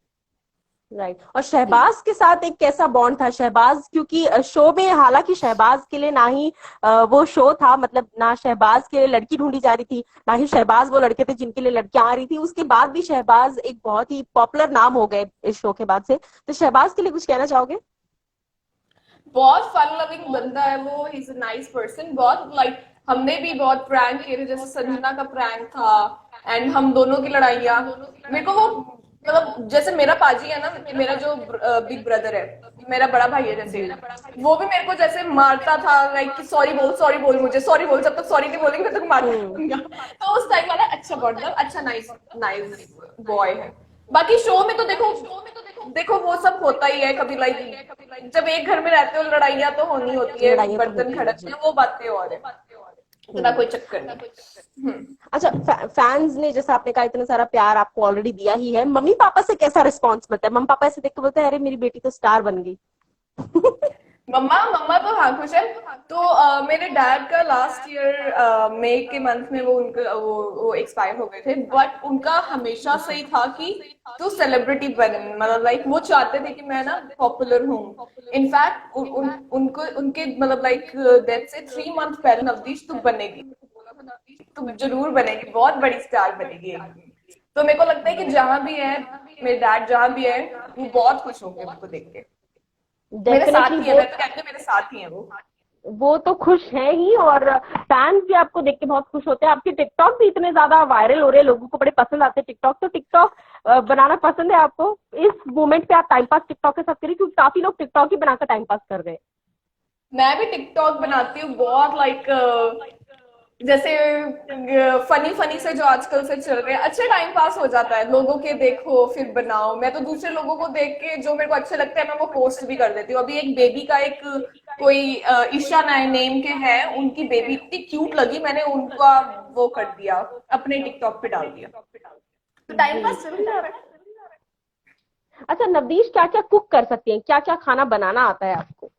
राइट। और शहबाज के साथ एक कैसा बॉन्ड था शहबाज, क्योंकि शो में हालांकि शहबाज के लिए ना ही वो शो था, मतलब ना शहबाज के लिए लड़की ढूंढी जा रही थी, ना ही शहबाज वो लड़के थे जिनके लिए लड़कियां आ रही थी, उसके बाद भी शहबाज एक बहुत ही पॉपुलर नाम हो गए इस शो के बाद से। तो शहबाज के लिए कुछ कहना चाहोगे? बहुत फन लविंग बंदा है वो, he is a nice person, बहुत लाइक हमने भी बहुत प्रैंक किए थे, जैसे संजना का प्रैंक था, एंड हम दोनों की लड़ाइयाँ, मेरे को वो मतलब जैसे मेरा पाजी है ना, मेरा जो बिग ब्रदर है, मेरा बड़ा भाई है जैसे, जी। वो भी मेरे को जैसे मारता था, लाइक कि सॉरी बोल मुझे, सॉरी बोल, जब तक सॉरी नहीं बोलेंगे तब तक मारता हम्म। रहूंगा। तो उस टाइम वाला अच्छा बॉन्ड था, अच्छा नाइस नाइस बॉय है। बाकी शो में तो देखो, देखो वो सब होता ही है कभी, लाइक जब एक घर में रहते हो लड़ाइयाँ तो होनी होती है, लड़ाइयाँ तो बर्तन होती है खड़कते जी। हैं, वो बातें और है, इतना हम्म। कोई चक्कर नहीं। अच्छा, फैंस ने जैसा आपने कहा इतना सारा प्यार आपको ऑलरेडी दिया ही है, मम्मी पापा से कैसा रिस्पॉन्स मिलता है? मम्मी पापा ऐसे देख के बोलते हैं अरे मेरी बेटी तो स्टार बन गई। मम्मा मम्मा तो हाँ खुश है। तो मेरे डैड का लास्ट ईयर मई के मंथ में वो उनका वो एक्सपायर हो गए थे, बट उनका हमेशा से ही था कि तू सेलिब्रिटी बन, मतलब लाइक वो चाहते थे कि मैं ना पॉपुलर हूँ। इनफैक्ट उनको उनके मतलब लाइक डेथ से 3 मंथ पहले, नवदीश तू बनेगी, तू जरूर बनेगी, बहुत बड़ी स्टार बनेगी एक दिन। तो मेरे को लगता है कि जहां भी है, मेरे डैड जहां भी है, वो बहुत खुश होंगे उनको देख के, मेरे डेफिनेटली साथ ही है, वो मैं तो कहती हूँ मेरे साथ ही है वो। वो तो खुश है ही, और फैंस भी आपको देख के बहुत खुश होते हैं। आपके टिकटॉक भी इतने ज्यादा वायरल हो रहे हैं, लोगों को बड़े पसंद आते हैं टिकटॉक। तो टिकटॉक बनाना पसंद है आपको? इस मोमेंट पे आप टाइम पास टिकटॉक के साथ करिए, क्योंकि काफी लोग टिकटॉक ही बनाकर टाइम पास कर रहे हैं। मैं भी टिकटॉक बनाती हूँ बहुत, लाइक जैसे फनी फनी से जो आजकल से चल रहे हैं, अच्छे टाइम पास हो जाता है, लोगों के देखो फिर बनाओ। मैं तो दूसरे लोगों को देख के जो मेरे को अच्छे लगते हैं मैं वो पोस्ट भी कर देती हूँ। अभी एक बेबी का एक कोई ईशा नए नेम के हैं, उनकी बेबी इतनी क्यूट लगी, मैंने उनका वो कर दिया, अपने टिकटॉक पे डाल दिया, तो टाइम जी। पास चल जा रहा है। अच्छा, नवदीश क्या क्या कुक कर सकती हैं, क्या क्या खाना बनाना आता है आपको?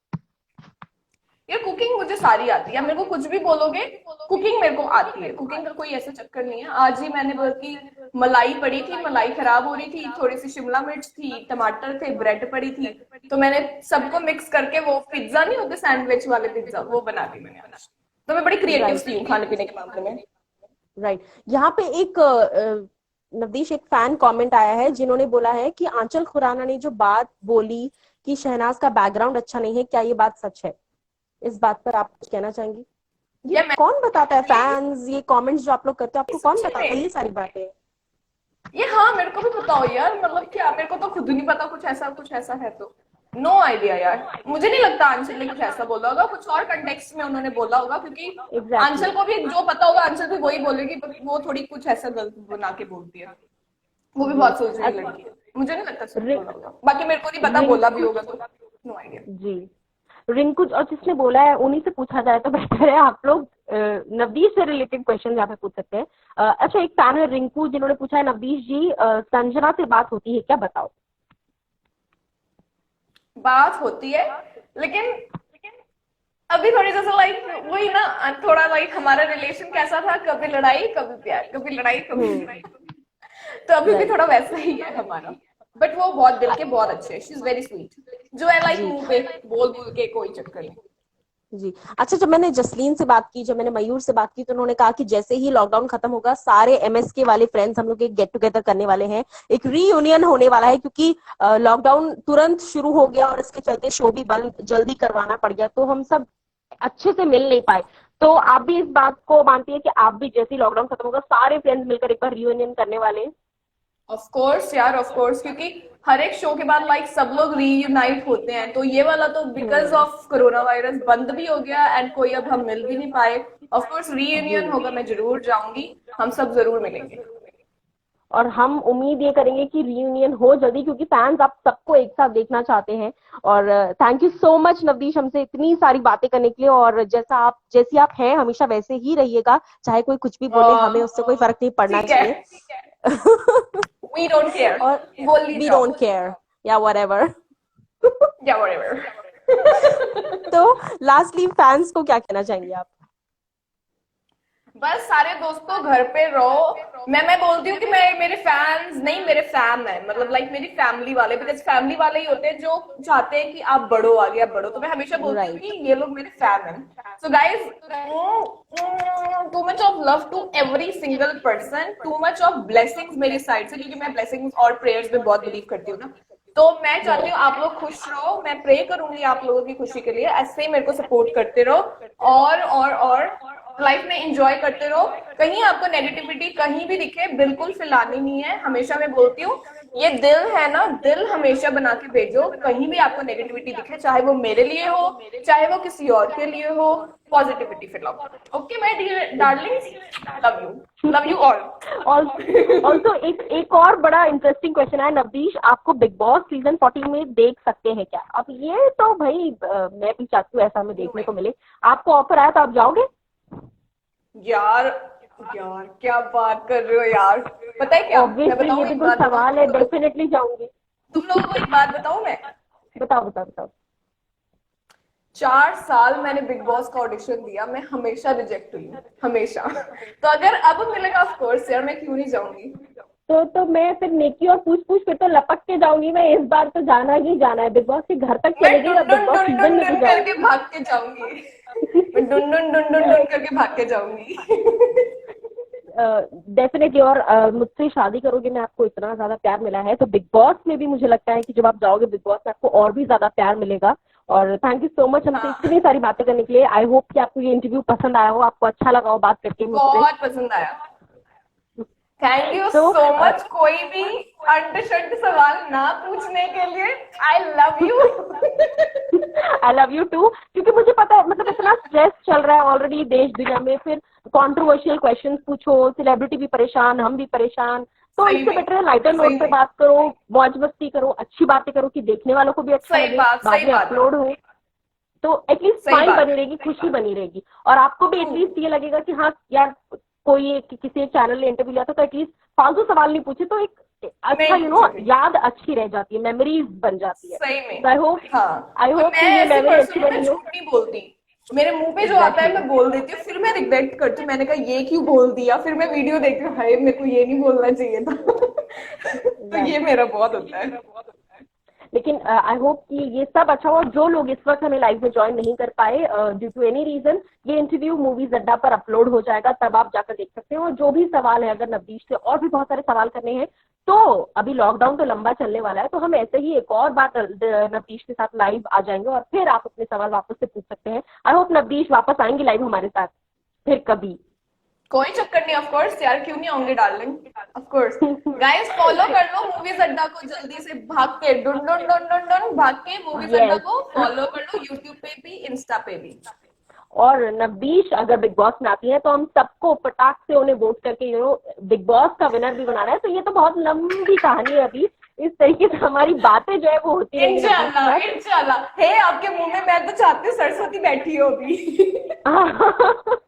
ये कुकिंग मुझे सारी आती है, मेरे को कुछ भी बोलोगे, कुकिंग मेरे को आती है, कुकिंग का कोई ऐसा चक्कर नहीं है। आज ही मैंने बल्कि मलाई पड़ी थी, मलाई खराब हो रही थी, थोड़ी सी शिमला मिर्च थी, टमाटर थे, ब्रेड पड़ी थी, तो मैंने सबको मिक्स करके वो पिज्जा नहीं होते सैंडविच वाले पिज्जा, वो बना दी मैंने आज। तो मैं बड़ी क्रिएटिव राइट, सी हूँ खाने पीने के मामले में। राइट। यहाँ पे एक नवदीश, एक फैन कमेंट आया है जिन्होंने बोला है कि आंचल खुराना ने जो बात बोली कि शहनाज का बैकग्राउंड अच्छा नहीं है, क्या ये बात सच है? इस बात पर आप कुछ कहना चाहेंगी? ये या मैं, कौन बताता है? फैंस ये कमेंट्स जो आप लोग करते हो, आपको कौन सच बताता है में ये सारी बातें? ये, हाँ मेरे को भी पता हो यार, मतलब क्या, मेरे को तो खुद नहीं पता कुछ ऐसा है तो। नो आइडिया यार, मुझे नहीं लगता आंचल ने कुछ ऐसा बोला होगा, कुछ और कंटेक्स्ट में उन्होंने बोला होगा, क्योंकि एग्जैक्टली आंचल को भी जो पता होगा आंचल भी वही बोलेगी, but वो थोड़ी कुछ ऐसा गलत बना के बोलती है, वो भी जी। बहुत सोच रही लड़की है, मुझे नहीं लगता सच रि, बोला होगा, बाकी मेरे को नहीं पता, बोला भी रिंकू होगा तो नो आइडिया। जी, रिंकू और जिसने बोला है उन्हीं से पूछा जाए तो बेहतर है। आप लोग नवदीश से रिलेटेड क्वेश्चन यहाँ पे पूछ सकते हैं। अच्छा, एक फैन है रिंकू जिन्होंने पूछा है, नवदीश जी संजना से बात होती है क्या, बताओ। बात होती है, लेकिन अभी थोड़ी जैसे लाइक वही ना, थोड़ा लाइक हमारा रिलेशन कैसा था, कभी लड़ाई कभी प्यार, कभी लड़ाई कभी प्यार, तो अभी भी राइट थोड़ा वैसा ही है हमारा। बट वो बहुत दिल के बहुत अच्छे है, शी इज वेरी स्वीट, जो है लाइक जी मुंह पे बोल बोल के कोई चक्कर नहीं। जी। अच्छा, जब मैंने जसलीन से बात की, जब मैंने मयूर से बात की, तो उन्होंने कहा कि जैसे ही लॉकडाउन खत्म होगा सारे एमएसके वाले फ्रेंड्स हम लोग एक गेट टुगेदर करने वाले हैं, एक रीयूनियन होने वाला है, क्योंकि लॉकडाउन तुरंत शुरू हो गया और इसके चलते शो भी बंद जल्दी करवाना पड़ गया, तो हम सब अच्छे से मिल नहीं पाए। तो आप भी इस बात को मानती है कि आप भी जैसे ही लॉकडाउन खत्म होगा सारे फ्रेंड्स मिलकर एक बार रियूनियन करने वाले हैं? ऑफ कोर्स यार, ऑफ कोर्स, क्योंकि हर एक शो के बाद लाइक सब लोग रीयूनाइट होते हैं, तो ये वाला तो because hmm. Of corona virus बंद भी हो गया एंड कोई अब हम मिल भी नहीं पाए। Of course ji. रीयूनियन होगा, मैं जरूर जाऊंगी, हम सब जरूर मिलेंगे। और हम उम्मीद ये करेंगे कि रियूनियन हो जल्दी, क्योंकि फैंस आप सबको एक साथ देखना चाहते हैं। और thank you so much Navdeesh हमसे इतनी सारी बातें करने के लिए, और जैसी आप हैं हमेशा वैसे ही रहिएगा, चाहे कोई कुछ भी बोले हमें उससे कोई फर्क नहीं पड़ना ठीक है, चाहिए। वी डोंट केयर, और बोल ली वी जाओ, डोंट केयर या व्हाटएवर। या व्हाटएवर। तो लास्टली फैंस को क्या कहना चाहेंगे आप? बस सारे दोस्तों घर पे रहो, मैं बोलती हूँ कि मैं, मेरे फैंस नहीं, मेरे फैम है, मतलब लाइक मेरी फैमिली वाले, बिकॉज फैमिली वाले ही होते हैं जो चाहते हैं कि आप बढ़ो, आगे आप बढ़ो, तो मैं हमेशा बोलती हूँ राइट। कि ये लोग मेरे फैम हैं। So guys, too much of love to every single person, too much of blessings मेरी साइड से, क्योंकि मैं ब्लेसिंग्स और प्रेयर्स में बहुत बिलीव करती हूँ ना, तो मैं चाहती हूँ आप लोग खुश रहो, मैं प्रे करूंगी आप लोगों की खुशी के लिए, ऐसे ही मेरे को सपोर्ट करते रहो, और लाइफ में एंजॉय करते रहो। कहीं आपको नेगेटिविटी कहीं भी दिखे बिल्कुल फैलानी नहीं है, हमेशा मैं बोलती हूँ, ये दिल है ना, दिल हमेशा बना के भेजो, कहीं भी आपको नेगेटिविटी दिखे, चाहे वो मेरे लिए हो चाहे वो किसी और के लिए हो, पॉजिटिविटी फैलाओ। Okay my dear darlings, love you all. Also एक और बड़ा इंटरेस्टिंग क्वेश्चन है, नवदीश आपको बिग बॉस सीजन 14 में देख सकते हैं क्या? अब ये तो भाई मैं भी चाहती हूँ ऐसा हमें देखने को मिले। आपको ऑफर आया तो आप जाओगे? यार, यार क्या बात कर रहे हो यार, पता है क्या, मैं ऑब्वियसली ये बताऊँ तो एक कोई बात सवाल है, बताऊँ, डेफिनेटली जाऊंगी। तुम लोगों को एक बात बताऊँ मैं, बताओ बताओ बताओ। 4 साल मैंने बिग बॉस का ऑडिशन दिया, मैं हमेशा रिजेक्ट हुई हूँ, हमेशा। तो अगर अब मिलेगा ऑफ कोर्स यार, मैं क्यों नहीं जाऊंगी। तो मैं फिर नेकी और पूछ पूछ फिर तो लपक के जाऊंगी, मैं इस बार तो जाना ही जाना है, बिग बॉस के घर तक मैं चलेगी डुन और big Doon boss Doon season Doon में भी डुन करके जाऊंगी। भाग के जाऊंगी, मैं डुन डुन डुन डुन डुन करके भाग के जाऊंगी। डेफिनेटली। और मुझसे शादी करोगे, मैं आपको इतना ज्यादा प्यार मिला है तो बिग बॉस में भी मुझे लगता है कि जब आप जाओगे बिग बॉस में आपको और भी ज्यादा प्यार मिलेगा। और थैंक यू सो मच हमसे हाँ, इतनी सारी बातें करने के लिए। आई होप कि आपको ये इंटरव्यू पसंद आया हो, आपको अच्छा लगा हो बात करके मुझसे। बहुत पसंद आया, थैंक यू तो सो मच, कोई भी अंट शंट सवाल ना पूछने के लिए, I love you. I love you too, क्योंकि मुझे पता है मतलब इतना स्ट्रेस चल रहा है ऑलरेडी देश दुनिया में, फिर कंट्रोवर्शियल क्वेश्चंस पूछो, सेलिब्रिटी भी परेशान, हम भी परेशान, तो सही इससे में, बेटर है लाइटर सही नोट पे में, बात करो, मौज मस्ती करो, अच्छी बातें करो कि देखने वालों को भी अच्छा सही लगे, बात, बाद सही में बात, अपलोड हो तो एटलीस्ट सही स्माइल बात, बनी रहेगी, खुशी बनी रहेगी, और आपको भी ट्रू, एटलीस्ट ये लगेगा कि हाँ यार किसी एक चैनल ने इंटरव्यू लिया था तो एटलीस्ट फालतू सवाल नहीं पूछे, तो एक अच्छा नहीं नो पूछोगे, याद अच्छी रह जाती है, मेमोरीज बन जाती है। सही तो में। हाँ, आई और होप मैं कि ये ऐसी मेमोरी अच्छी पर्सन हूँ, मैं बनी हो। झूठ नहीं बोलती, मेरे मुंह पे जो आता है एग्जैक्टली। मैं बोल देती हूँ, फिर मैं रिग्रेट करती हूँ, मैंने कहा ये क्यों बोल दिया, फिर मैं वीडियो देखती हूँ, हाय मेरे को ये नहीं बोलना चाहिए था। तो ये राइट। मेरा बहुत होता है। लेकिन आई होप कि ये सब अच्छा हो। जो लोग इस वक्त हमें लाइव में ज्वाइन नहीं कर पाए ड्यू टू एनी रीजन, ये इंटरव्यू मूवीज अड्डा पर अपलोड हो जाएगा, तब आप जाकर देख सकते हो। और जो भी सवाल है, अगर नवदीश से और भी बहुत सारे सवाल करने हैं तो अभी लॉकडाउन तो लंबा चलने वाला है, तो हम ऐसे ही एक और बार नवदीश के साथ लाइव आ जाएंगे और फिर आप अपने सवाल वापस से पूछ सकते हैं। आई होप नवदीश वापस आएंगे लाइव हमारे साथ फिर कभी। कोई चक्कर नहीं, ऑफ कोर्स यार, क्यों नहीं आऊंगे darling, of course. Guys follow कर लो मूवीज अड्डा को, जल्दी से भाग के डुन डुन डुन डुन डुन भाग के मूवीज अड्डा यस। को फॉलो कर लो, यूट्यूब पे भी, इंस्टा पे भी। और नवदीश अगर बिग बॉस में आती है तो हम सबको पटाख से उन्हें वोट करके बिग बॉस का विनर भी बनाना है। तो ये तो बहुत लंबी कहानी है अभी, इस तरीके से हमारी बातें जो है वो होती रहेंगी नवदीश के इंशाल्लाह साथ। इंशाल्लाह, हे आपके मुंह में मैं तो चाहती हूँ सरस्वती बैठी हो अभी।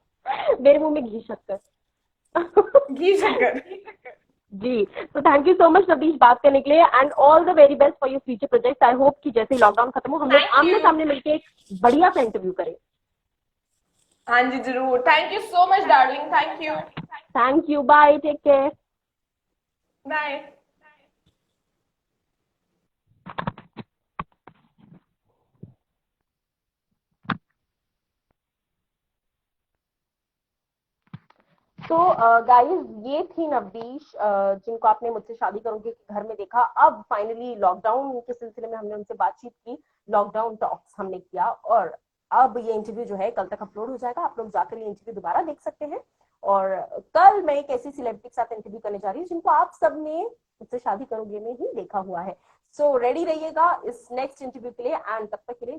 मेरे मुंह में घी शक्कर। घी शक्कर। जी, तो thank you so much Navdeesh बात करने के लिए, and all the very best for your future project. I hope कि जैसे ही लॉकडाउन खत्म हो हम लोग थैंक आमने यू। सामने मिलके एक बढ़िया सा इंटरव्यू करें। हाँ जी जरूर, thank you so much darling, thank you. Thank you, bye, take care. Bye. तो गाइस ये थी नवदीश, जिनको आपने मुझसे शादी करूंगी के घर में देखा। अब फाइनली लॉकडाउन के सिलसिले में हमने उनसे बातचीत की, लॉकडाउन टॉक्स हमने किया, और अब ये इंटरव्यू जो है कल तक अपलोड हो जाएगा। आप लोग जाकर ये इंटरव्यू दोबारा देख सकते हैं। और कल मैं एक ऐसी सेलिब्रिटी के साथ इंटरव्यू करने जा रही हूँ जिनको आप सबने मुझसे शादी करोगे में ही देखा हुआ है। सो रेडी रहिएगा इस नेक्स्ट इंटरव्यू के लिए, एंड तब तक के लिए